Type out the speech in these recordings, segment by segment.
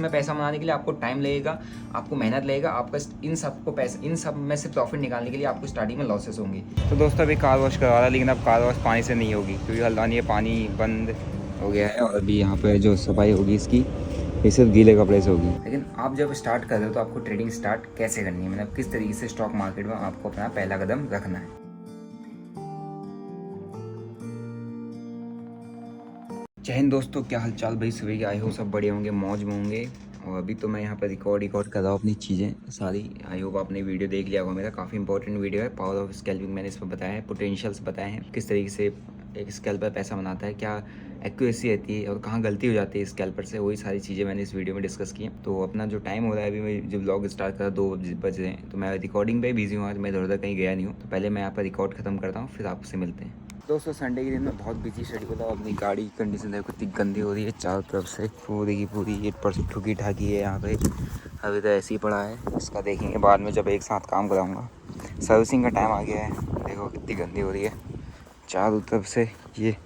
में पैसा बनाने के लिए आपको टाइम लगेगा, आपको मेहनत लगेगा, आपका इन सब में से प्रॉफिट निकालने के लिए आपको स्टार्टिंग में लॉसेस होंगी। तो दोस्तों अभी कार वॉश करवा रहा, लेकिन अब कार वॉश पानी से नहीं होगी क्योंकि हल्द्वानी ये पानी बंद हो गया है और अभी यहाँ पे जो सफाई होगी इसकी ये सिर्फ गीले कपड़े से होगी। लेकिन आप जब स्टार्ट कर रहे हो तो आपको ट्रेडिंग स्टार्ट कैसे करनी है, मतलब किस तरीके से स्टॉक मार्केट में आपको अपना पहला कदम रखना है। जय हिंद दोस्तों, क्या हालचाल भाई, सभी के आए हो सब बढ़िया होंगे, मौज में होंगे। और अभी तो मैं यहाँ पर रिकॉर्ड कर रहा हूँ अपनी चीज़ें सारी। आई होप आपने वीडियो देख लिया होगा, मेरा काफ़ी इंपॉर्टेंट वीडियो है। पावर ऑफ स्कैल्पिंग मैंने इसमें बताया है, पोटेंशियल्स बताए हैं, किस तरीके से एक स्कैल्पर पैसा बनाता है, क्या एक्यूरेसी रहती है और कहाँ गलती हो जाती है स्कैल्पर से, वही सारी चीज़ें मैंने इस वीडियो में डिस्कस की हैं। तो अपना जो टाइम हो रहा है, अभी मैं जब व्लॉग स्टार्ट करा 2 बज रहे हैं, तो मैं रिकॉर्डिंग पे बिजी हूँ आज, मैं इधर उधर कहीं गया नहीं हूँ। तो पहले मैं यहाँ पर रिकॉर्ड खत्म करता हूँ, फिर आपसे मिलते हैं। दोस्तों संडे के दिन में बहुत बिजी शेड्यूल है। अपनी गाड़ी की कंडीशन देखो कितनी गंदी हो रही है, चारों तरफ से पूरी की पूरी ये ठुकी ठाकी है यहाँ पे। अभी तो ऐसे ही पड़ा है, इसका देखेंगे बाद में जब एक साथ काम कराऊंगा। सर्विसिंग का टाइम आ गया है, देखो कितनी गंदी हो रही है चारों तरफ से। ये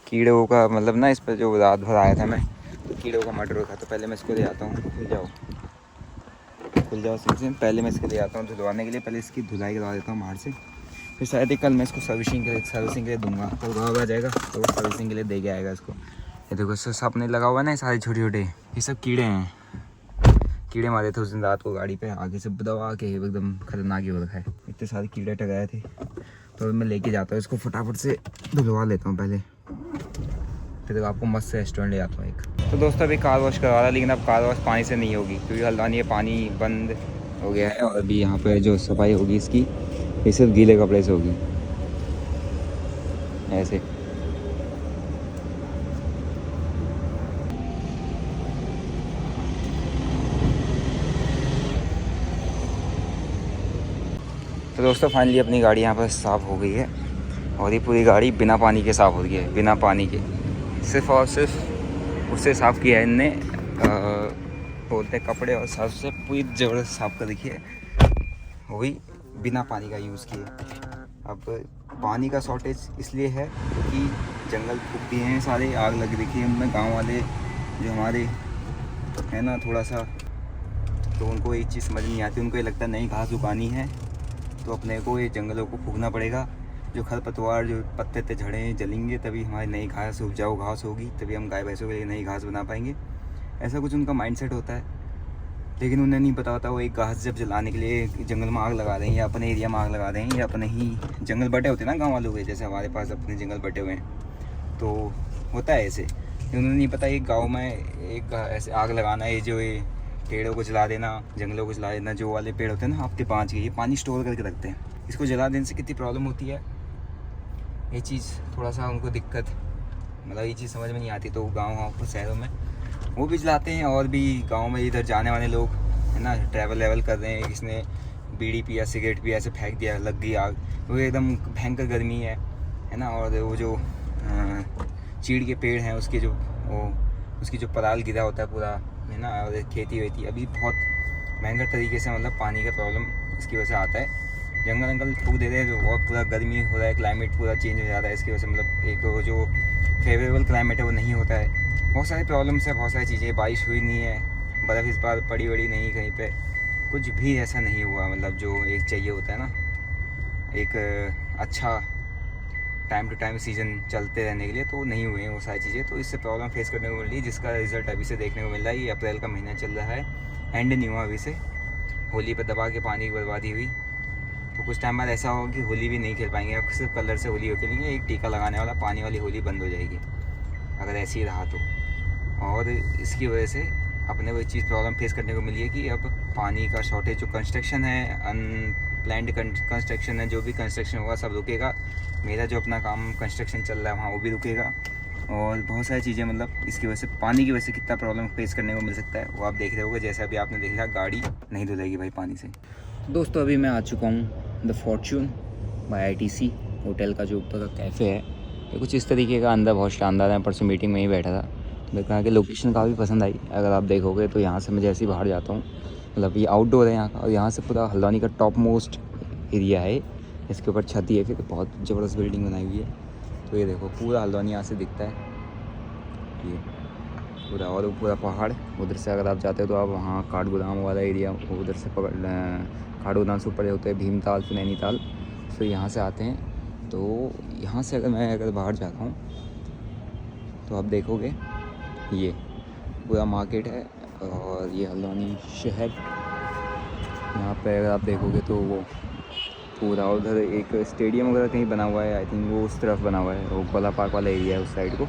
कीड़ों का मतलब ना, इस पर जो रात भर आया था मैं, तो कीड़ों का मर्डर था। तो पहले मैं इसको ले आता हूँ, खुल जाओ सिंह, पहले मैं इसको ले आता हूँ धुलवाने के लिए। पहले इसकी धुलाई करवा देता हूँ बाहर से, फिर शायद कल मैं इसको सर्विसिंग के लिए दूंगा। तो गाँव आ जाएगा तो सर्विसिंग के लिए दे के आएगा इसको। ये देखो इससे सपने लगा हुआ है ना, ये सारे छोटे छोटे ये सब कीड़े हैं। कीड़े मारे थे उस दिन रात को गाड़ी पे, आगे से दबा के एकदम खतरनाक ही हो रखा है, इतने सारे कीड़े टकराए थे। तो मैं लेके जाता हूँ इसको, फटाफट से धुलवा लेता हूँ पहले, फिर आपको मस्त से रेस्टोरेंट ले जाता हूँ एक। तो दोस्तों अभी कार वॉश करवा रहा, लेकिन अब कार वॉश पानी से नहीं होगी क्योंकि हल्द्वानी ये पानी बंद हो गया है। और अभी यहाँ पे जो सफाई होगी इसकी ये सिर्फ गीले कपड़े से होगी, ऐसे। तो दोस्तों फाइनली अपनी गाड़ी यहाँ पर साफ़ हो गई है और ये पूरी गाड़ी बिना पानी के साफ़ हो गई है, बिना पानी के, सिर्फ और सिर्फ उससे साफ़ किया है इनने, बोलते कपड़े और सर्फ से पूरी ज़बरदस्त साफ़ कर रखी है, वही बिना पानी का यूज़ किए। अब पानी का शॉर्टेज इसलिए है कि जंगल फूक दिए हैं सारे, आग लग रखी है उनमें। गांव वाले जो हमारे है ना थोड़ा सा, तो उनको एक चीज़ समझ नहीं आती, उनको ये लगता है नई घास उगानी है तो अपने को ये जंगलों को फूकना पड़ेगा। जो खरपतवार जो पत्ते झड़े जलेंगे तभी हमारी नई घास उपजाऊ घास होगी, तभी हम गाय भैंसों के लिए नई घास बना पाएंगे। ऐसा कुछ उनका माइंडसेट होता है, लेकिन उन्हें नहीं पता होता वो एक घास जब जलाने के लिए जंगल में आग लगा रहे हैं या अपने एरिया में आग लगा रहे हैं या अपने ही जंगल बटे होते हैं ना गांव वालों के, जैसे हमारे पास अपने जंगल बटे हुए हैं, तो होता है ऐसे। उन्हें नहीं पता एक गांव में एक ऐसे आग लगाना है, जो ये पेड़ों को जला देना, जंगलों को जला देना, जो वाले पेड़ होते हैं ना हफ्ते 5 के, ये पानी स्टोर करके रखते हैं, इसको जला देने से कितनी प्रॉब्लम होती है, ये चीज़ थोड़ा सा उनको दिक्कत, मतलब ये चीज़ समझ में नहीं आती। तो गाँव शहरों में वो भी जलाते हैं, और भी गांव में इधर जाने वाले लोग है ना ट्रैवल कर रहे हैं, किसने बीड़ी पिया सिगरेट पिया ऐसे फेंक दिया, लग गई आग, वो एकदम भयंकर गर्मी है ना। और वो जो चीड़ के पेड़ हैं उसकी जो पराल गिरा होता है पूरा है ना, और खेती वेती अभी बहुत भयंकर तरीके से, मतलब पानी का प्रॉब्लम इसकी वजह से आता है। जंगल फूक देते हैं तो और पूरा गर्मी हो रहा है, क्लाइमेट पूरा चेंज हो जाता है इसकी वजह से, मतलब एक जो फेवरेबल क्लाइमेट है वो नहीं होता है। बहुत सारे प्रॉब्लम्स है, बहुत सारी चीज़ें, बारिश हुई नहीं है, बर्फ़ इस बार पड़ी नहीं कहीं पे, कुछ भी ऐसा नहीं हुआ, मतलब जो एक चाहिए होता है ना एक अच्छा टाइम टू टाइम सीज़न चलते रहने के लिए, तो नहीं हुए हैं वो सारी चीज़ें। तो इससे प्रॉब्लम फेस करने को मिल रही है, जिसका रिज़ल्ट अभी से देखने को मिल रहा है। ये अप्रैल का महीना चल रहा है, एंड नहीं हुआ अभी से, होली पर दबा के पानी की बर्बादी हुई, तो कुछ टाइम बाद ऐसा होगा कि होली भी नहीं खेल पाएंगे, अब सिर्फ कलर से होली खेलेंगे, एक टीका लगाने वाला पानी वाली होली बंद हो जाएगी अगर ऐसे ही रहा तो। और इसकी वजह से अपने को एक चीज़ प्रॉब्लम फेस करने को मिली है कि अब पानी का शॉर्टेज, जो कंस्ट्रक्शन है, अनप्लैंड कंस्ट्रक्शन है, जो भी कंस्ट्रक्शन होगा सब रुकेगा। मेरा जो अपना काम कंस्ट्रक्शन चल रहा है वहाँ वो भी रुकेगा, और बहुत सारी चीज़ें, मतलब इसकी वजह से, पानी की वजह से कितना प्रॉब्लम फेस करने को मिल सकता है वो आप देख रहे होगे। जैसे अभी आपने देख लिया, गाड़ी नहीं धुलेगी भाई पानी से। दोस्तों अभी मैं आ चुका हूँ the Fortune by ITC hotel का जो ऊपर का कैफ़े है, ये कुछ इस तरीके का, अंदर बहुत शानदार है। परसों मीटिंग में ही बैठा था, देखा कि लोकेशन काफ़ी पसंद आई। अगर आप देखोगे तो यहाँ से मैं जैसे ही बाहर जाता हूँ, मतलब ये आउटडोर है यहाँ का, और यहाँ से पूरा हल्द्वानी का टॉप मोस्ट एरिया है, इसके ऊपर छत ही है, फिर बहुत ज़बरदस्त बिल्डिंग बनाई हुई है। तो ये देखो पूरा हल्द्वानी यहाँ से दिखता है, ये पूरा, और वो पूरा पहाड़। उधर से अगर आप जाते हो तो आप वहाँ काठगोदाम वाला एरिया, उधर से पकड़ काठगोदाम से ऊपर होते हैं भीमताल फिर नैनीताल, फिर यहाँ से आते हैं। तो यहाँ से अगर बाहर जाता हूँ तो आप देखोगे ये पूरा मार्केट है और ये हल्द्वानी शहर। यहाँ पे अगर आप देखोगे तो वो पूरा, उधर एक स्टेडियम वगैरह कहीं बना हुआ है, आई थिंक वो उस तरफ बना हुआ है, वो कोला पार्क वाला एरिया है उस साइड को,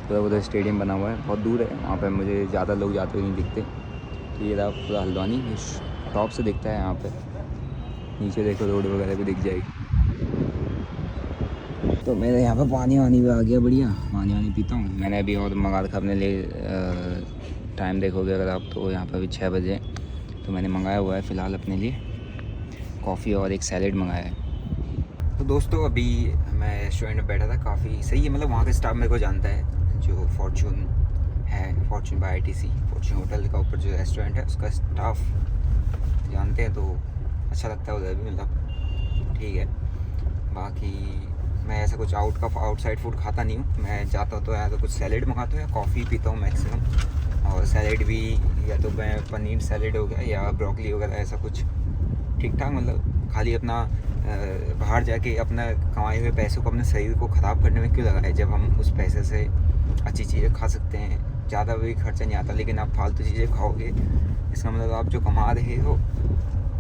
तो उधर स्टेडियम बना हुआ है, बहुत दूर है। वहाँ पे मुझे ज़्यादा लोग जाते हुए नहीं दिखते। तो ये रहा पूरा हल्द्वानी, टॉप से दिखता है। यहाँ पे नीचे देखो रोड वगैरह भी दिख जाएगी। तो मेरे यहाँ पे पानी वानी भी आ गया, बढ़िया पानी वानी पीता हूँ मैंने अभी, और मंगा रखा अपने लिए। टाइम देखोगे अगर आप तो यहाँ पर अभी 6 बजे, तो मैंने मंगाया हुआ है फ़िलहाल अपने लिए कॉफ़ी और एक सैलेड मंगाया है। तो दोस्तों अभी मैं रेस्टोरेंट में बैठा था, काफ़ी सही है, मतलब वहाँ का स्टाफ मेरे को जानता है, जो फॉर्चून है, Fortune by ITC, Fortune hotel का ऊपर जो रेस्टोरेंट है उसका स्टाफ जानते हैं, तो अच्छा लगता है उधर भी, मतलब ठीक है। बाकी मैं ऐसा कुछ आउटसाइड फूड खाता नहीं हूँ। मैं जाता हूँ तो या तो कुछ सैलेड मंगाता हूँ या कॉफ़ी पीता हूँ मैक्सिमम, और सैलेड भी या तो मैं पनीर सैलेड हो गया या ब्रोकली वगैरह, ऐसा कुछ ठीक ठाक, मतलब खाली अपना बाहर जाके अपना कमाए हुए पैसों को अपने शरीर को ख़राब करने में क्यों लगाए, जब हम उस पैसे से अच्छी चीज़ें खा सकते हैं, ज़्यादा भी खर्चा नहीं आता। लेकिन आप फालतू चीज़ें खाओगे, इसका मतलब आप जो कमा रहे हो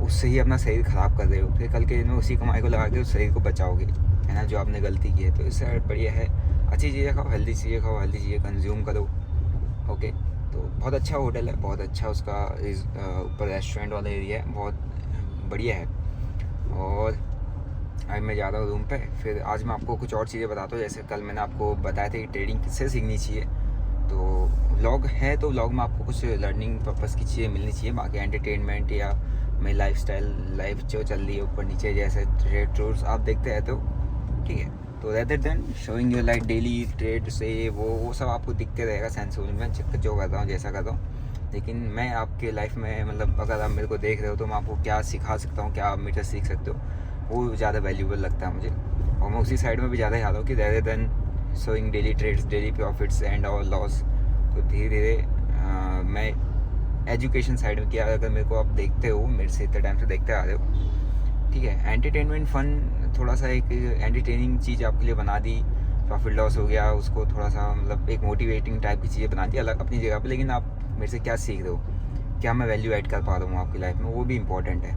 उससे ही अपना शरीर ख़राब कर रहे हो, फिर कल के दिन में उसी कमाई को लगा के उस शरीर को बचाओगे, है ना, जो आपने गलती की है। तो इससे बढ़िया है अच्छी चीज़ें खाओ, हेल्दी चीज़ें खाओ, हेल्दी चीज़ें कंज्यूम करो। ओके, तो बहुत अच्छा होटल है, बहुत अच्छा उसका ऊपर रेस्टोरेंट वाला एरिया है, बहुत बढ़िया है। और आज मैं जा रहा हूँ रूम पे। फिर आज मैं आपको कुछ और चीज़ें बताता हूँ, जैसे कल मैंने आपको बताया था कि ट्रेडिंग किससे सीखनी चाहिए, तो व्लॉग है तो व्लॉग में आपको कुछ लर्निंग पर्पज़ की चीज़ें मिलनी चाहिए, बाकी एंटरटेनमेंट या मेरी लाइफ जो चल रही है ऊपर नीचे जैसे ट्रेड टूर्स आप देखते रहते हो, ठीक है। तो rather than showing your like daily trade से वो सब आपको दिखते रहेगा सेंसुअल में, जो कर रहा हूँ जैसा कर रहा हूँ। लेकिन मैं आपके लाइफ में, मतलब अगर आप मेरे को देख रहे हो तो मैं आपको क्या सिखा सकता हूँ, क्या आप मेरे से सीख सकते हो, वो ज़्यादा वैल्यूबल लगता है मुझे। और मैं उसी साइड में भी ज़्यादा चाहता हूँ कि rather than showing daily trades, daily profits and और लॉस, तो धीरे धीरे मैं एजुकेशन साइड में किया। अगर मेरे को आप देखते हो, मेरे से इतने टाइम से देखते आ रहे हो, ठीक है, एंटरटेनमेंट फन थोड़ा सा एक एंटरटेनिंग चीज़ आपके लिए बना दी, प्रॉफिट लॉस हो गया उसको थोड़ा सा, मतलब एक मोटिवेटिंग टाइप की चीज़ें बना दी अलग अपनी जगह पे। लेकिन आप मेरे से क्या सीख रहे हो, क्या मैं वैल्यू ऐड कर पा रहा हूँ आपकी लाइफ में, वो भी इंपॉर्टेंट है।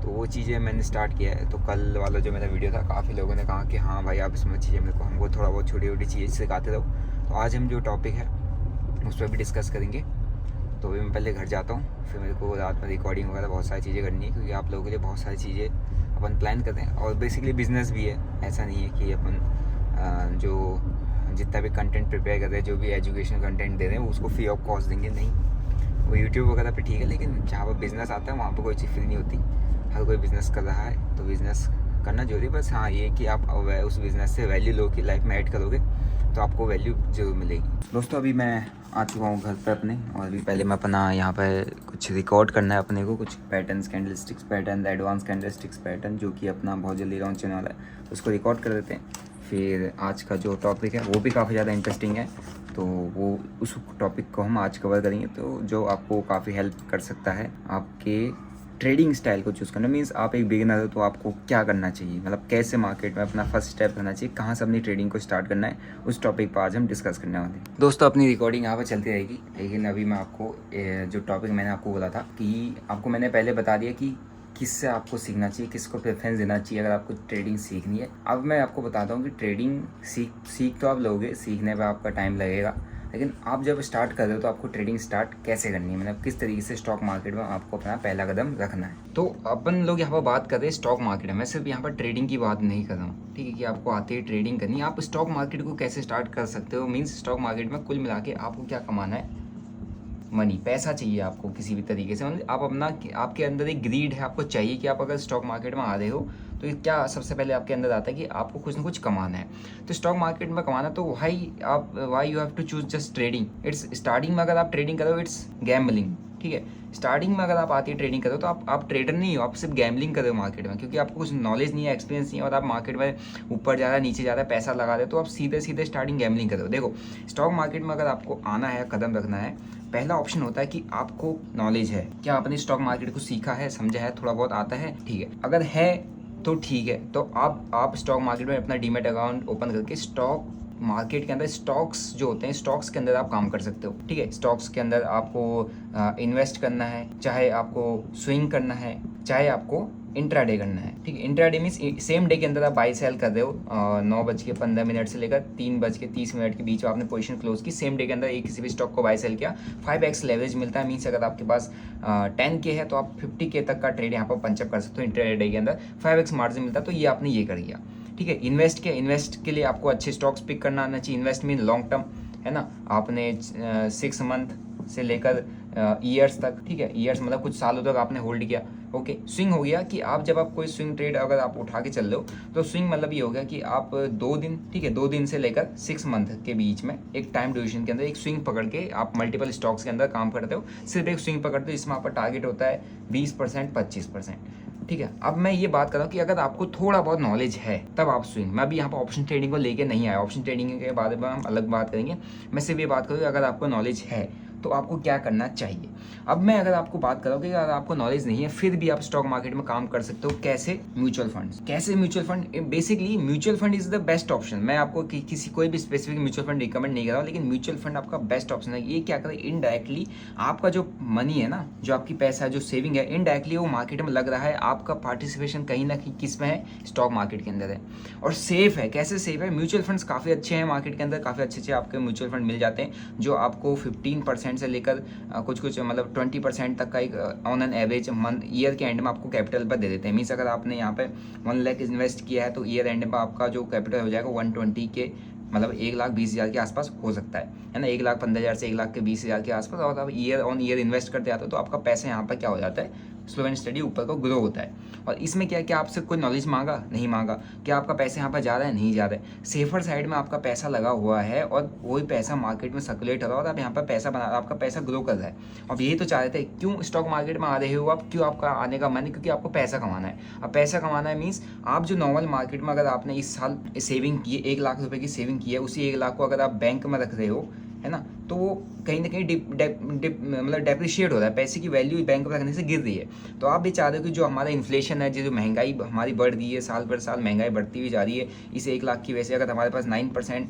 तो वो चीज़ें मैंने स्टार्ट किया है। तो कल वाला जो मेरा वीडियो था, काफ़ी लोगों ने कहा कि हाँ भाई आप इसमें चीज़ें मेरे को, हमको थोड़ा बहुत छोटी छोटी चीज़ें सिखाते रहो। तो आज हम जो टॉपिक है उस पर भी डिस्कस करेंगे। तो अभी मैं पहले घर जाता हूँ, फिर मेरे को रात में रिकॉर्डिंग वगैरह बहुत सारी चीज़ें करनी है, क्योंकि आप लोगों के लिए बहुत सारी चीज़ें अपन प्लान करते हैं। और बेसिकली बिज़नेस भी है, ऐसा नहीं है कि अपन जो जितना भी कंटेंट प्रिपेयर कर रहे हैं, जो भी एजुकेशन कंटेंट दे रहे हैं, उसको फ्री ऑफ कॉस्ट देंगे, नहीं। वो यूट्यूब वगैरह पे ठीक है, लेकिन जहाँ पर बिज़नेस आता है वहाँ पर कोई चीज़ फ्री नहीं होती। हर कोई बिज़नेस कर रहा है तो बिज़नेस करना जरूरी है। बस हाँ, ये कि आप उस बिज़नेस से वैल्यू लो कि लाइफ में ऐड करोगे तो आपको वैल्यू जरूर मिलेगी। दोस्तों अभी मैं आ चुका हूँ घर पे अपने, और अभी पहले मैं अपना यहाँ पे कुछ रिकॉर्ड करना है अपने को, कुछ patterns, candlesticks pattern, advance candlesticks pattern, जो कि अपना बहुत जल्दी लॉन्च होने वाला है, उसको रिकॉर्ड कर देते हैं। फिर आज का जो टॉपिक है वो भी काफ़ी ज़्यादा इंटरेस्टिंग है, तो वो उस टॉपिक को हम आज कवर करेंगे, तो जो आपको काफ़ी हेल्प कर सकता है आपके ट्रेडिंग स्टाइल को चूज़ करना। मीन्स आप एक बिगिनर हो तो आपको क्या करना चाहिए, मतलब कैसे मार्केट में अपना फर्स्ट स्टेप करना चाहिए, कहाँ से अपनी ट्रेडिंग को स्टार्ट करना है, उस टॉपिक पर आज हम डिस्कस करने वाले हैं। दोस्तों अपनी रिकॉर्डिंग यहाँ पर चलती रहेगी, लेकिन अभी मैं आपको जो टॉपिक मैंने आपको बोला था कि आपको मैंने पहले बता दिया कि किससे आपको सीखना चाहिए, किसको प्रेफरेंस देना चाहिए अगर आपको ट्रेडिंग सीखनी है। अब मैं आपको बताता हूँ कि ट्रेडिंग सीख तो आप लोगे, सीखने पर आपका टाइम लगेगा, लेकिन आप जब स्टार्ट कर रहे हो तो आपको ट्रेडिंग स्टार्ट कैसे करनी है, मतलब किस तरीके से स्टॉक मार्केट में आपको अपना पहला कदम रखना है। तो अपन लोग यहाँ पर बात कर रहे हैं स्टॉक मार्केट में, मैं सिर्फ यहाँ पर ट्रेडिंग की बात नहीं कर रहा हूँ, ठीक है, कि आपको आती है ट्रेडिंग करनी, आप स्टॉक मार्केट को कैसे स्टार्ट कर सकते हो। मीन्स स्टॉक मार्केट में कुल मिला के आपको क्या कमाना है, मनी, पैसा चाहिए आपको किसी भी तरीके से, मतलब आप अपना, आपके अंदर एक ग्रीड है, आपको चाहिए कि आप अगर स्टॉक मार्केट में आ रहे हो तो ये क्या सबसे पहले आपके अंदर आता है कि आपको कुछ ना कुछ कमाना है। तो स्टॉक मार्केट में कमाना, तो why you have to choose just trading. It's starting में अगर आप ट्रेडिंग करो, इट्स गैम्बलिंग, ठीक है। स्टार्टिंग में अगर आप आती है ट्रेडिंग कर रहे हो तो आप ट्रेडर नहीं हो, आप सिर्फ गैम्बलिंग कर रहे हो मार्केट में, क्योंकि आपको कुछ नॉलेज नहीं है, एक्सपीरियंस नहीं है और आप मार्केट में ऊपर ज़्यादा नीचे ज़्यादा पैसा लगा रहे हो, तो आप सीधे सीधे स्टार्टिंग गैम्बलिंग कर रहे हो। देखो स्टॉक मार्केट में अगर आपको आना है, कदम रखना है, पहला ऑप्शन होता है कि आपको नॉलेज है, क्या आपने स्टॉक मार्केट को सीखा है, समझा है, थोड़ा बहुत आता है, ठीक है। अगर है तो ठीक है, तो आप स्टॉक मार्केट में अपना डीमैट अकाउंट ओपन करके स्टॉक मार्केट के अंदर स्टॉक्स जो होते हैं, स्टॉक्स के अंदर आप काम कर सकते हो, ठीक है। स्टॉक्स के अंदर आपको इन्वेस्ट करना है, चाहे आपको स्विंग करना है, चाहे आपको इंट्राडे करना है, ठीक है। इंट्राडे मीन्स सेम डे के अंदर आप बाई सेल कर रहे हो, 9:15 से लेकर 3:30 के बीच में आपने पोजीशन क्लोज की, सेम डे के अंदर एक किसी भी स्टॉक को बाई सेल किया, 5x लेवरेज मिलता है। मीन्स अगर आपके पास 10K है तो आप 50K तक का ट्रेड यहाँ पर पंचअप कर सकते हो इंट्राडे के अंदर, 5x मार्जिन मिलता है। तो ये आपने ये कर दिया, ठीक है। इन्वेस्ट के लिए आपको अच्छे स्टॉक्स पिक करना आना चाहिए। इन्वेस्ट मीन लॉन्ग टर्म, है ना, आपने 6 मंथ से लेकर ईयर्स तक, ठीक है, ईयर्स मतलब कुछ सालों तक आपने होल्ड किया, ओके। स्विंग हो गया कि आप जब आप कोई स्विंग ट्रेड अगर आप उठा के चल रहे हो तो स्विंग मतलब ये हो गया कि आप 2 दिन, ठीक है, 2 दिन से लेकर 6 मंथ के बीच में एक टाइम ड्यूरेशन के अंदर एक स्विंग पकड़ के आप मल्टीपल स्टॉक्स के अंदर काम करते हो, सिर्फ एक स्विंग पकड़ते हो, इसमें आपका टारगेट होता है 20%, 25%, ठीक है। अब मैं ये बात कर रहा हूँ कि अगर आपको थोड़ा बहुत नॉलेज है तब आप स्विंग, मैं अभी यहाँ पर ऑप्शन ट्रेडिंग को लेके नहीं आया, ऑप्शन ट्रेडिंग के बारे में हम अलग बात करेंगे। मैं सिर्फ ये बात करूँ अगर आपको नॉलेज है तो आपको क्या करना चाहिए। अब मैं अगर आपको बात करूँ कि अगर आपको नॉलेज नहीं है फिर भी आप स्टॉक मार्केट में काम कर सकते हो, कैसे? Mutual funds. कैसे mutual fund? Basically mutual fund is the best option. मैं आपको किसी कोई भी स्पेसिफिक म्यूचुअल फंड रिकमेंड नहीं कर रहा हूँ, लेकिन म्यूचुअल फंड आपका बेस्ट ऑप्शन है। ये क्या करे, इनडायरेक्टली आपका जो मनी है ना, जो आपकी पैसा है, जो सेविंग है, इनडायरेक्टली वो मार्केट में लग रहा है, आपका पार्टिसिपेशन कहीं ना कहीं किस में है, स्टॉक मार्केट के अंदर है, और सेफ है। कैसे सेफ है? म्यूचुअल फंड्स काफ़ी अच्छे हैं मार्केट के अंदर, काफ़ी अच्छे आपके म्यूचुअल फंड मिल जाते हैं जो आपको 15% से लेकर कुछ मतलब 20% तक का एक on an average month year के एंड में आपको कैपिटल पर दे देते हैं। मीन्स अगर आपने यहाँ पे 1 लाख इन्वेस्ट किया है तो ईयर एंड में आपका जो कैपिटल हो जाएगा 120 के मतलब 1,20,000 के आसपास हो सकता है ना, 1,15,000 से 1,20,000 के आसपास। और आप ईयर ऑन ईयर इन्वेस्ट करते आते हो तो आपका पैसा यहाँ पर क्या हो जाता है, स्लो एंड स्टडी ऊपर को ग्रो होता है। और इसमें क्या है कि आपसे कोई नॉलेज मांगा नहीं मांगा, क्या आपका पैसा यहाँ पर जा रहा है नहीं जा रहा है, सेफर साइड में आपका पैसा लगा हुआ है और वही पैसा मार्केट में सर्कुलेट हो रहा है और आप यहाँ पर पैसा बना, आपका पैसा ग्रो कर रहा है। अब यही तो चाह रहे थे, क्यों स्टॉक मार्केट में आ रहे हो आप, क्यों आपका आने का मन है? क्योंकि आपको पैसा कमाना है। अब पैसा कमाना है मीन्स आप जो नॉर्मल मार्केट में अगर आपने इस साल सेविंग की है, 1 लाख रुपए की सेविंग की है, उसी 1 लाख को अगर आप बैंक में रख रहे हो, है ना, तो वो कहीं ना कहीं मतलब डेप्रिशिएट हो रहा है, पैसे की वैल्यू बैंक में रखने से गिर रही है। तो आप भी चाहते हो कि जो हमारा इन्फ्लेशन है, जो महंगाई हमारी बढ़ रही है, साल पर साल महंगाई बढ़ती हुई जा रही है, इस 1 लाख की वजह से अगर हमारे पास 9%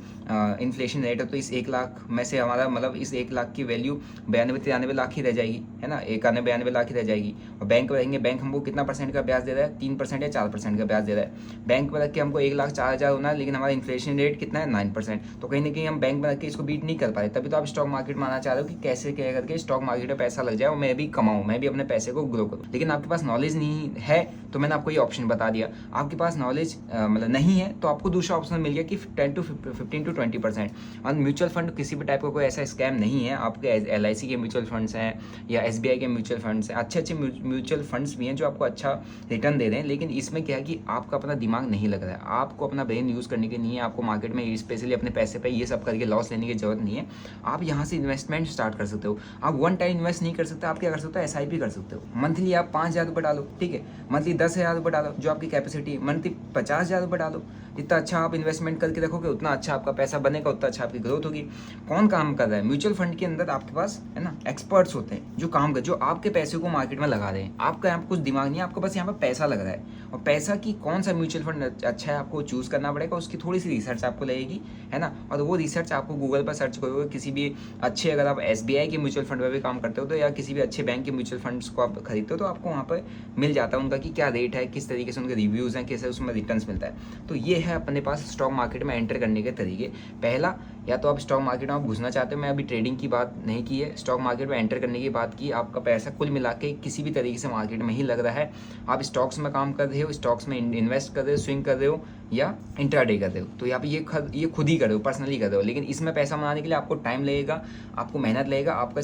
इन्फ्लेशन रेट है तो इस 1 लाख में से हमारा मतलब इस 1 लाख की वैल्यू 92-93 लाख ही रह जाएगी, है ना, 91-92 लाख ही रह जाएगी। और बैंक में रहेंगे, बैंक हमको कितना परसेंट का ब्याज दे रहा है, 3% या 4% का ब्याज दे रहा है। बैंक में रख के हमको 1,04,000 होना है, लेकिन हमारा इन्फ्लेशन रेट कितना है, 9%। तो कहीं ना कहीं हम बैंक में रख के इसको बीट नहीं कर पाए। तभी तो आप स्टॉक मार्केट में आना चाह रहे हो कि कैसे क्या करके स्टॉक मार्केट में पैसा लग जाए और मैं भी कमाऊं, मैं भी अपने पैसे को ग्रो करूं। लेकिन आपके पास नॉलेज नहीं है तो मैंने आपको ये ऑप्शन बता दिया। आपके पास नॉलेज मतलब नहीं है तो आपको दूसरा ऑप्शन मिल गया कि 15 to 20%। और म्यूचुअल फंड किसी भी टाइप का कोई ऐसा स्कैम नहीं है। आपके LIC के म्यूचुअल फंड्स हैं या SBI के म्यूचुअल फंड्स हैं, अच्छे म्यूचुअल फंड्स भी हैं जो आपको अच्छा रिटर्न दे रहे हैं। लेकिन इसमें क्या है कि आपका अपना दिमाग नहीं लग रहा है, आपको अपना ब्रेन यूज़ करने की नहीं है, आपको मार्केट में स्पेशली अपने पैसे पे ये सब करके लॉस लेने की जरूरत नहीं है। आप यहाँ से इन्वेस्टमेंट स्टार्ट कर सकते हो। आप वन टाइम इन्वेस्ट नहीं कर सकते, आप क्या कर सकते हो, SIP कर सकते हो। मंथली आप 5,000 रुपये डालो, ठीक है, मंथली 10,000 रुपये डालो जो आपकी कैपेसिटी है, मंथली 50,000 रुपये डालो। जितना अच्छा आप इन्वेस्टमेंट करके रखोगे उतना अच्छा आपका पैसा बनेगा, उतना अच्छा आपकी ग्रोथ होगी। कौन काम कर रहा है म्यूचुअल फंड के अंदर? आपके पास है ना एक्सपर्ट्स होते हैं जो काम कर, जो आपके पैसे को मार्केट में लगा रहे हैं। आपका यहाँ पर कुछ दिमाग नहीं है, आपके पास यहाँ पर पैसा लग रहा है। और पैसा की कौन सा म्यूचुअल फंड अच्छा है आपको चूज़ करना पड़ेगा, उसकी थोड़ी सी रिसर्च आपको लगेगी, है ना। और वो रिसर्च आपको गूगल पर सर्च करोगे, किसी भी अच्छे, अगर आप SBI के म्यूचुअल फंड में भी काम करते हो तो या किसी भी अच्छे बैंक के म्यूचुअल फंड्स को आप खरीदते हो तो आपको वहाँ पर मिल जाता है उनका कि क्या रेट है, किस तरीके से उनके रिव्यूज़ हैं, कैसे उसमें रिटर्न्स मिलता है। तो ये है अपने पास स्टॉक मार्केट में एंटर करने के तरीके। पहला, या तो आप स्टॉक मार्केट में आप घुसना चाहते हो, मैं अभी ट्रेडिंग की बात नहीं की है, स्टॉक मार्केट में एंटर करने की बात की। आपका पैसा कुल मिला के किसी भी तरीके से मार्केट में ही लग रहा है, आप स्टॉक्स में काम कर रहे हो, स्टॉक्स में इन्वेस्ट कर रहे हो, स्विंग कर रहे हो, या इंट्राडे कर रहे हो, तो यहाँ पे ये खुद ही कर रहे हो, पर्सनली कर रहे हो। लेकिन इसमें पैसा बनाने के लिए आपको टाइम लगेगा, आपको मेहनत लगेगा, आपका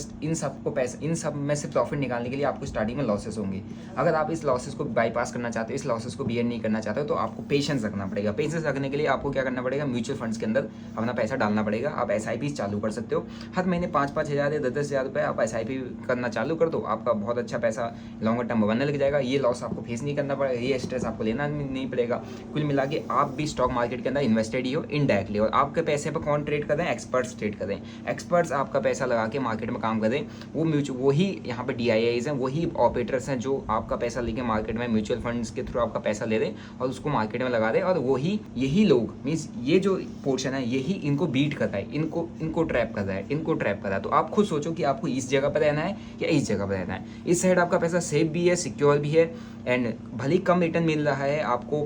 इन सब में से प्रॉफिट निकालने के लिए आपको स्टार्टिंग में लॉसेस होंगे। अगर आप इस लॉसेस को बाईपास करना चाहते हो, इस लॉसेस को बियर नहीं करना चाहते हो, तो आपको पेशेंस रखना पड़ेगा। पेशेंस रखने के लिए आपको क्या करना पड़ेगा, म्यूचुअल फंड्स के अंदर अपना पैसा डालना पड़ेगा। आप SIP चालू कर सकते हो, हर महीने 5-5 हज़ार या 10-10 हज़ार रुपये आप SIP करना चालू कर दो, आपका बहुत अच्छा पैसा लॉन्गर टर्म बनने लग जाएगा। ये लॉस आपको फेस नहीं करना पड़ेगा, ये स्ट्रेस आपको लेना नहीं पड़ेगा। कुल मिला के आप भी स्टॉक मार्केट के अंदर इन्वेस्टेड ही हो इनडायरेक्टली, और आपके पैसे पर कौन ट्रेड कर रहे हैं, एक्सपर्ट्स ट्रेड कर रहे हैं। एक्सपर्ट्स आपका पैसा लगा के मार्केट में काम कर रहे हैं, वही यहाँ पे DIIs हैं, वही ऑपरेटर्स हैं जो आपका पैसा लेके मार्केट में म्यूचुअल फंड्स के थ्रू आपका पैसा ले रहे हैं और उसको मार्केट में लगा रहे हैं। और यही लोग मीन्स ये जो पोर्शन है यही इनको बीट कर रहा है, इनको ट्रैप कर रहा है, तो आप खुद सोचो कि आपको इस जगह पर रहना है या इस जगह पर रहना है। इस साइड आपका पैसा सेफ भी है, सिक्योर भी है, एंड भले कम रिटर्न मिल रहा है आपको,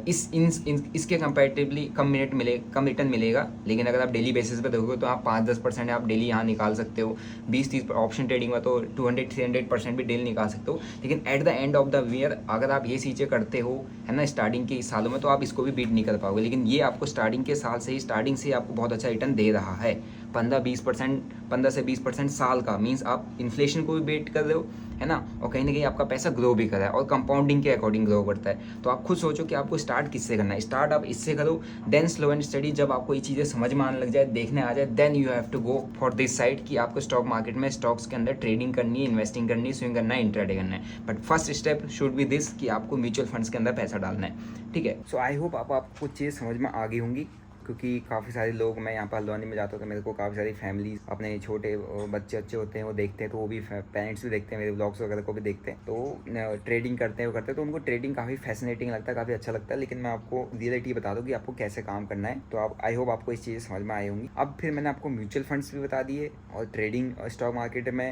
इसके कंपेरेटिवली कम रिटर्न मिलेगा। लेकिन अगर आप डेली बेसिस पे देखोगे तो आप 5-10% आप डेली यहाँ निकाल सकते हो। 20-30 ऑप्शन ट्रेडिंग में तो 200-300% भी डेली निकाल सकते हो। लेकिन at the end of the year अगर आप ये चीज़ें करते हो, है ना, स्टार्टिंग के सालों में, तो आप इसको भी बीट नहीं कर पाओगे। लेकिन ये आपको स्टार्टिंग से आपको बहुत अच्छा रिटर्न दे रहा है, 15 से 20% साल का। मीन्स आप इन्फ्लेशन को भी बेट कर रहे हो, है ना, और कहीं ना कहीं आपका पैसा ग्रो भी कर रहा है, और कंपाउंडिंग के अकॉर्डिंग ग्रो करता है। तो आप खुद सोचो कि आपको स्टार्ट किससे करना है। स्टार्ट आप इससे करो, देन स्लो एंड स्टडी। जब आपको ये चीज़ें समझ में आने लग जाए, देखने आ जाए, then you have to go for this side कि आपको स्टॉक मार्केट में स्टॉक्स के अंदर ट्रेडिंग करनी है, इन्वेस्टिंग करनी है, स्विंग करना है, इंट्राडे करना है। But first step should be this कि आपको म्यूचुअल फंड्स के अंदर पैसा डालना है, ठीक है। सो आई होप आपको कुछ चीज़ समझ में आ गई होंगी, क्योंकि काफ़ी सारे लोग, मैं यहाँ पर हल्द्वानी में जाता हूँ तो मेरे को काफ़ी सारी फैमिलीज, अपने छोटे बच्चे अच्छे होते हैं, वो देखते हैं, तो वो भी पेरेंट्स भी देखते हैं, मेरे ब्लॉग्स वगैरह को भी देखते हैं, तो ट्रेडिंग करते हैं, वो करते हैं, तो उनको ट्रेडिंग काफ़ी फैसिनेटिंग लगता है, काफ़ी अच्छा लगता है। लेकिन मैं आपको रियलिटी बता दूँ कि आपको कैसे काम करना है। तो आप, आई होप आपको इस चीज़ें समझ में आई होंगी। अब फिर मैंने आपको म्यूचुअल फंड्स भी बता दिए, और ट्रेडिंग स्टॉक मार्केट में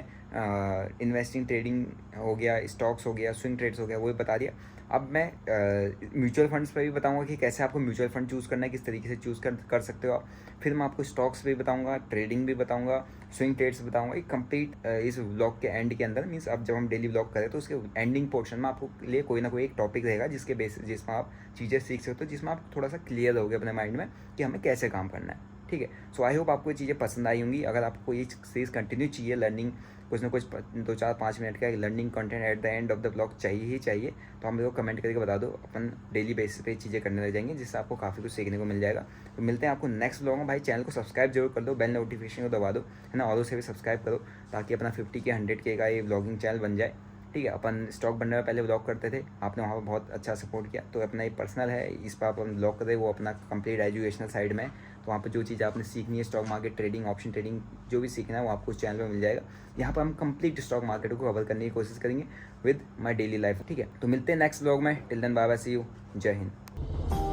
इन्वेस्टिंग, ट्रेडिंग हो गया, स्टॉक्स हो गया, स्विंग ट्रेड्स हो गया, वो भी बता दिया। अब मैं म्यूचुअल फंड्स पर भी बताऊंगा कि कैसे आपको म्यूचुअल फंड चूज़ करना है, किस तरीके से चूज़ कर सकते हो आप। फिर मैं आपको स्टॉक्स भी बताऊंगा, ट्रेडिंग भी बताऊंगा, स्विंग ट्रेड्स बताऊंगा। एक कंप्लीट इस ब्लॉग के एंड के अंदर, मीन्स अब जब हम डेली ब्लॉग करें तो उसके एंडिंग पोर्शन में आपको लिए कोई ना कोई एक टॉपिक रहेगा जिसमें आप चीज़ें सीख सकते हो, जिसमें आप थोड़ा सा क्लियर रहोगे अपने माइंड में कि हमें कैसे काम करना है, ठीक है। सो आई होप आपको ये चीज़ें पसंद आई होंगी। अगर आपको ये चीज़ कंटिन्यू चाहिए, लर्निंग कुछ ना कुछ 2-4-5 मिनट का learning content at the end of the blog चाहिए ही चाहिए, तो हम मेरे को कमेंट करके बता दो। अपन डेली बेसिस पे चीज़ें करने लग जाएंगे, जिससे आपको काफ़ी कुछ सीखने को मिल जाएगा। तो मिलते हैं आपको नेक्स्ट ब्लॉग में। भाई चैनल को सब्सक्राइब जरूर कर दो, बेल नोटिफिकेशन को दबा दो, है ना, और उसे भी सब्सक्राइब करो, ताकि अपना 50 के 100 के का ये ब्लॉगिंग चैनल बन जाए, ठीक है। अपन स्टॉक बनने में पहले ब्लॉग करते थे, आपने वहाँ पर बहुत अच्छा सपोर्ट किया, तो अपना ये पर्सनल है, इस पर अपन ब्लॉग कर रहे, वो अपना कंप्लीट एजुकेशनल साइड में है। तो वहाँ पर जो चीज़ आपने सीखनी है, stock market, trading, option trading, जो भी सीखना है वो आपको उस चैनल में मिल जाएगा। यहाँ पर हम कंप्लीट स्टॉक मार्केट को कवर करने की कोशिश करेंगे विद माई डेली लाइफ, ठीक है। तो मिलते हैं नेक्स्ट ब्लॉग में। Till then bye bye, see you, जय हिंद।